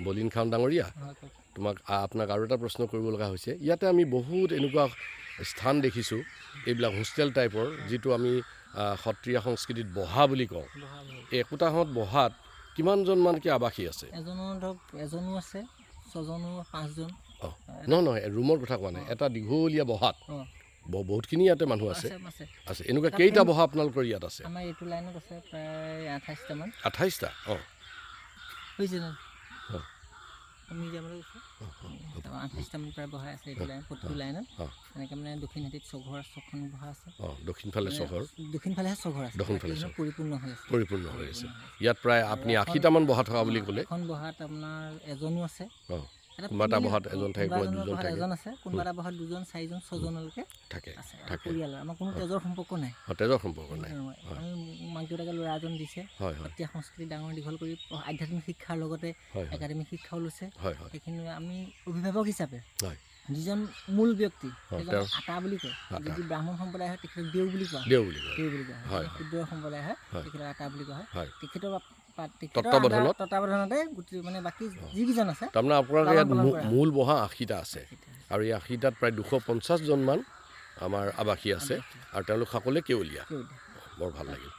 বলিন খান ডাঙৰীয়া আপোনাক আৰু এটা প্ৰশ্ন কৰিব লগা হৈছে ইয়াতে আমি বহুত এনেকুৱা স্থান দেখিছোঁ এইবিলাক হোষ্টেল টাইপৰ যিটো আমি সত্ৰীয়া সংস্কৃতিত বহা বুলি কওঁ এই একোটাহঁত বহাত কিমানজনমান কি আৱাসী আছে এজনো আছে 6জনো 5জন নহয় ৰুমৰ কথা কোৱা নাই এটা দীঘলীয়া বহাত বহুতখিনি ইয়াতে মানুহ আছে এনেকুৱা কেইটা বহা আপোনালোকৰ ইয়াত আছে আমাৰ এইটো লাইনত আছে প্ৰায় 28টামান 28টা হৈছে ন আমি যাবলৈ 28টামান প্ৰায় বহা আছে এইটো লাইন প্ৰতিটো লাইনত এনেকৈ মানে দক্ষিণ হাতীত 6 ঘৰ 6খন বহা আছে দক্ষিণফালে 6 ঘৰ দক্ষিণফালেহে 6 ঘৰ আছে দক্ষিণফালে পৰিপূৰ্ণ হৈ আছে ইয়াত প্ৰায় আপুনি 80টামান বহা থকা বুলি ক'লে এখন বহাত আপোনাৰ এজনো আছে কোনোবা এটা বহাত এজন থাকে কোনোবা দুজন থাকে এজন আছে কোনোবা এটা বহাত 2জন 4জন 6জনলৈকে থাকে পৰিয়ালৰ আমাৰ কোনো তেজৰ সম্পৰ্ক নাই তেজৰ সম্পৰ্ক নাই আমি মাক দেউতাকে ল'ৰা এজন দিছে সত্ৰীয়া সংস্কৃতি ডাঙৰ দীঘল কৰি আধ্যাত্মিক শিক্ষাৰ লগতে একাডেমিক শিক্ষাও লৈছে সেইখিনি আমি অভিভাৱক হিচাপে যিজন মূল ব্যক্তি আটা বুলি কয় যদি ব্ৰাহ্মণ সম্প্ৰদায় হয় তেখেতক দেউ বুলি কোৱা হয় ক্ষুদ্ৰ সম্প্ৰদায় হয় তেখেতক আটা বুলি কোৱা হয় তেখেতৰ তত্বাৱধানতে মানে বাকী যিকেইজন আছে তাৰমানে আপোনালোকৰ ইয়াত মূল বহা 80টা আছে আৰু এই 80টাত প্ৰায় 250জনমান আমাৰ আৱাসী আছে আৰু তেওঁলোক সকলোৱে কেৱলীয়া বৰ ভাল লাগিল